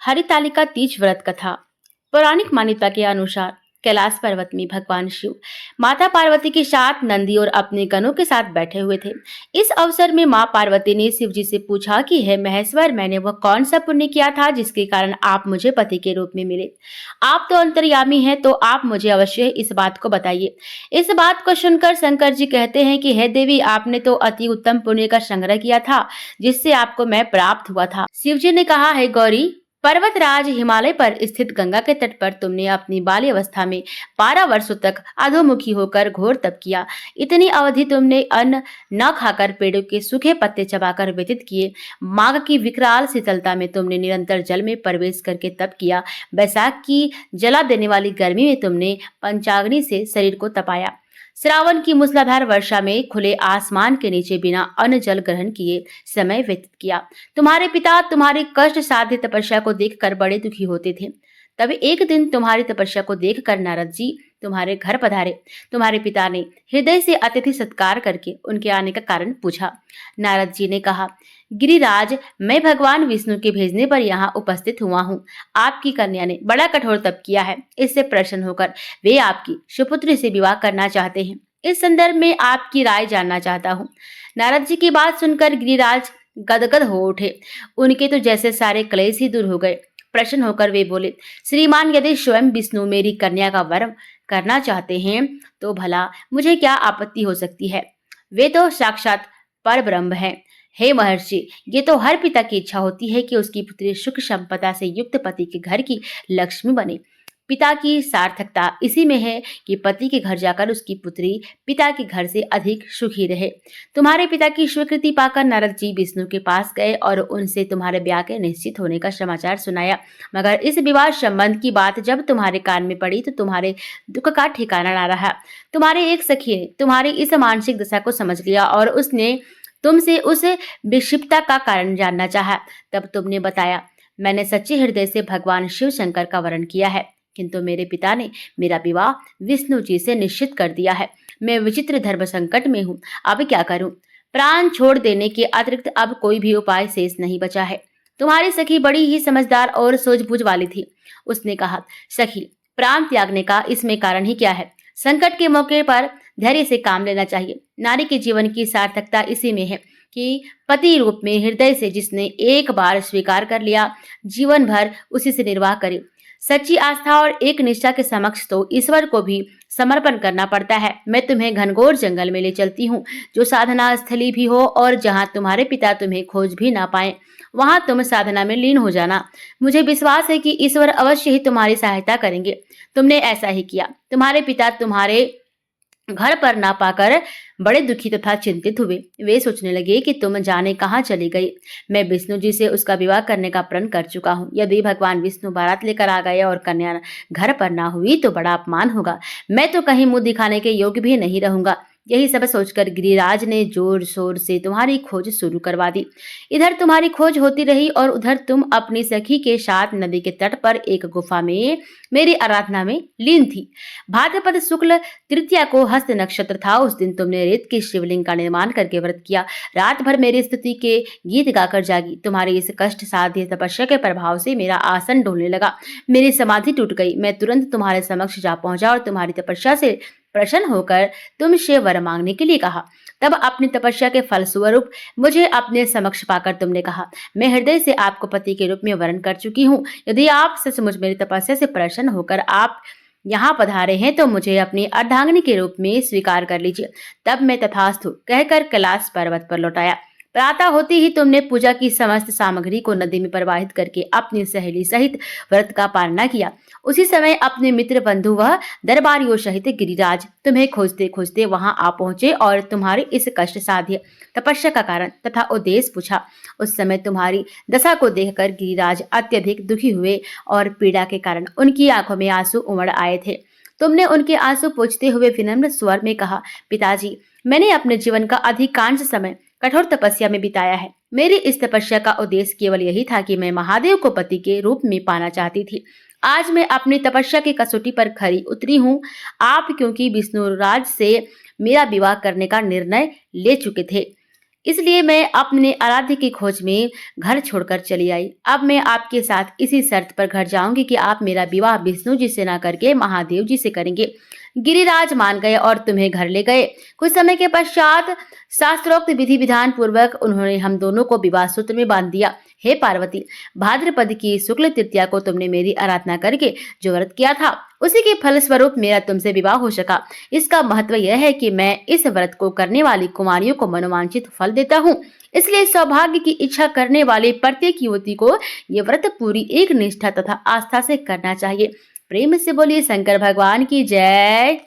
हरितालिका तीज व्रत कथा। पौराणिक मान्यता के अनुसार कैलाश पर्वत में भगवान शिव माता पार्वती के साथ नंदी और अपने गणों के साथ बैठे हुए थे। इस अवसर में मां पार्वती ने शिव जी से पूछा कि हे महेश्वर, मैंने वह कौन सा पुण्य किया था जिसके कारण आप मुझे पति के रूप में मिले। आप तो अंतर्यामी हैं, तो आप मुझे अवश्य इस बात को बताइए। इस बात को सुनकर शंकर जी कहते हैं कि हे देवी, आपने तो अति उत्तम पुण्य का संग्रह किया था जिससे आपको मैं प्राप्त हुआ था। शिव जी ने कहा, हे गौरी, पर्वतराज हिमालय पर स्थित गंगा के तट पर तुमने अपनी बाल्य अवस्था में 12 वर्षों तक अधोमुखी होकर घोर तप किया। इतनी अवधि तुमने अन्न न खाकर पेड़ों के सूखे पत्ते चबाकर व्यतीत किए। माघ की विकराल शीतलता में तुमने निरंतर जल में प्रवेश करके तप किया। बैसाख की जला देने वाली गर्मी में तुमने पंचाग्नि से शरीर को तपाया। श्रावण की मूसलाधार वर्षा में खुले आसमान के नीचे बिना अन्न जल ग्रहण किए समय व्यतीत किया। तुम्हारे पिता तुम्हारी कष्ट साध्य तपस्या को देखकर बड़े दुखी होते थे। तभी एक दिन तुम्हारी तपस्या को देखकर नारद जी तुम्हारे घर पधारे। तुम्हारे पिता ने हृदय से अतिथि सत्कार करके उनके आने का कारण पूछा। नारद जी ने कहा, गिरिराज, मैं भगवान विष्णु के भेजने पर यहाँ उपस्थित हुआ हूँ। आपकी कन्या ने बड़ा कठोर तप किया है। इससे प्रसन्न होकर वे आपकी सुपुत्री से विवाह करना चाहते हैं। इस संदर्भ में आपकी राय जानना चाहता हूँ। नारद जी की बात सुनकर गिरिराज गदगद हो उठे। उनके तो जैसे सारे क्लेश ही दूर हो गए। प्रसन्न होकर वे बोले, श्रीमान, यदि स्वयं विष्णु मेरी कन्या का वरण करना चाहते हैं तो भला मुझे क्या आपत्ति हो सकती है। वे तो साक्षात पर ब्रह्म हैं। हे महर्षि, ये तो हर पिता की इच्छा होती है कि उसकी पुत्री सुख संपदा से युक्त पति के घर की लक्ष्मी बने। पिता की सार्थकता इसी में है कि पति के घर जाकर उसकी पुत्री पिता के घर से अधिक सुखी रहे। तुम्हारे पिता की स्वीकृति पाकर नारद जी विष्णु के पास गए और उनसे तुम्हारे ब्याह के निश्चित होने का समाचार सुनाया। मगर इस विवाह संबंध की बात जब तुम्हारे कान में पड़ी तो तुम्हारे दुख का ठिकाना ना रहा। तुम्हारे एक सखी ने तुम्हारी इस मानसिक दशा को समझ लिया और उसने तुमसे उस विक्षिप्तता का कारण जानना चाहा। तब तुमने बताया, मैंने सच्चे हृदय से भगवान शिव शंकर का वरण किया है, किंतु मेरे पिता ने मेरा विवाह विष्णु जी से निश्चित कर दिया है। मैं विचित्र धर्म संकट में हूँ, अब क्या करूँ। प्राण छोड़ देने के अतिरिक्त अब कोई भी उपाय शेष नहीं बचा है। तुम्हारी सखी बड़ी ही समझदार और सूझबूझ वाली थी। उसने कहा, सखी, प्राण त्यागने का इसमें कारण ही क्या है। संकट के मौके पर धैर्य से काम लेना चाहिए। नारी के जीवन की सार्थकता इसी में है कि पति रूप में हृदय से जिसने एक बार स्वीकार कर लिया, जीवन भर उसी से निर्वाह करे। सच्ची आस्था और एक निष्ठा के समक्ष तो ईश्वर को भी समर्पण करना पड़ता है। मैं तुम्हें घनघोर जंगल में ले चलती हूँ, जो साधना स्थली भी हो, और जहाँ तुम्हारे पिता तुम्हें खोज भी ना पाए, वहां तुम साधना में लीन हो जाना। मुझे विश्वास है कि ईश्वर अवश्य ही तुम्हारी सहायता करेंगे। तुमने ऐसा ही किया। तुम्हारे पिता तुम्हारे घर पर ना पाकर बड़े दुखी तथा चिंतित हुए। वे सोचने लगे कि तुम जाने कहाँ चली गई। मैं विष्णु जी से उसका विवाह करने का प्रण कर चुका हूँ। यदि भगवान विष्णु बारात लेकर आ गए और कन्या घर पर ना हुई तो बड़ा अपमान होगा। मैं तो कहीं मुंह दिखाने के योग्य भी नहीं रहूंगा। यही सब सोचकर गिरिराज ने जोर शोर से तुम्हारी खोज शुरू करवा दी। इधर तुम्हारी खोज होती रही और उधर तुम अपनी सखी के साथ नदी के तट पर एक गुफा में मेरी आराधना में लीन थी। भाद्रपद शुक्ल तृतीया को हस्त नक्षत्र था। उस दिन तुमने रेत के शिवलिंग का निर्माण करके व्रत किया। रात भर मेरी स्तुति के गीत गाकर जागी। तुम्हारी इस कष्ट साध्य तपस्या के प्रभाव से मेरा आसन डोलने लगा। मेरी समाधि टूट गई। मैं तुरंत तुम्हारे समक्ष जा पहुंचा और तुम्हारी तपस्या से प्रसन्न होकर तुमसे वर मांगने के लिए कहा। तब अपनी तपस्या के फलस्वरूप मुझे अपने समक्ष पाकर तुमने कहा, मैं हृदय से आपको पति के रूप में वरण कर चुकी हूँ। यदि आप सचमुच मेरी तपस्या से प्रसन्न होकर आप यहाँ पधारे हैं तो मुझे अपनी अर्धांगिनी के रूप में स्वीकार कर लीजिए। तब मैं तथास्तु कहकर कैलाश पर्वत पर लौट आया। प्रातः होते ही तुमने पूजा की समस्त सामग्री को नदी में प्रवाहित करके अपनी सहेली सहित व्रत का पालना किया। उसी समय अपने मित्र बंधु व दरबारियों सहित गिरिराज तुम्हें खोजते खोजते वहां आ पहुंचे और तुम्हारी इस कष्ट साध्य तपस्या का कारण तथा उद्देश्य पूछा। उस समय तुम्हारी दशा को देखकर गिरिराज अत्यधिक दुखी हुए और पीड़ा के कारण उनकी आंखों में आंसू उमड़ आए थे। तुमने उनके आंसू पोंछते हुए विनम्र स्वर में कहा, पिताजी, मैंने अपने जीवन का अधिकांश समय कठोर तपस्या में बिताया है। मेरी इस तपस्या का उद्देश्य केवल यही था कि मैं महादेव को पति के रूप में पाना चाहती थी। आज मैं अपनी तपस्या की कसौटी पर खरी उतरी हूँ। आप क्योंकि विष्णुराज से मेरा विवाह करने का निर्णय ले चुके थे, इसलिए मैं अपने आराध्य की खोज में घर छोड़कर चली आई। अब मैं आपके साथ इसी शर्त पर घर जाऊंगी कि आप मेरा विवाह विष्णु जी से ना करके महादेव जी से करेंगे। गिरिराज मान गए और तुम्हें घर ले गए। कुछ समय के पश्चात शास्त्रोक्त विधि विधान पूर्वक उन्होंने हम दोनों को विवाह सूत्र में बांध दिया। हे पार्वती, भाद्रपद की शुक्ल तृतीया को तुमने मेरी आराधना करके जो व्रत किया था, उसी के फल स्वरूप मेरा तुमसे विवाह हो सका। इसका महत्व यह है कि मैं इस व्रत को करने वाली कुमारियों को मनोवांछित फल देता हूँ। इसलिए सौभाग्य की इच्छा करने वाले प्रत्येक युवती को ये व्रत पूरी एक निष्ठा तथा आस्था से करना चाहिए। प्रेम से बोलिए शंकर भगवान की जय।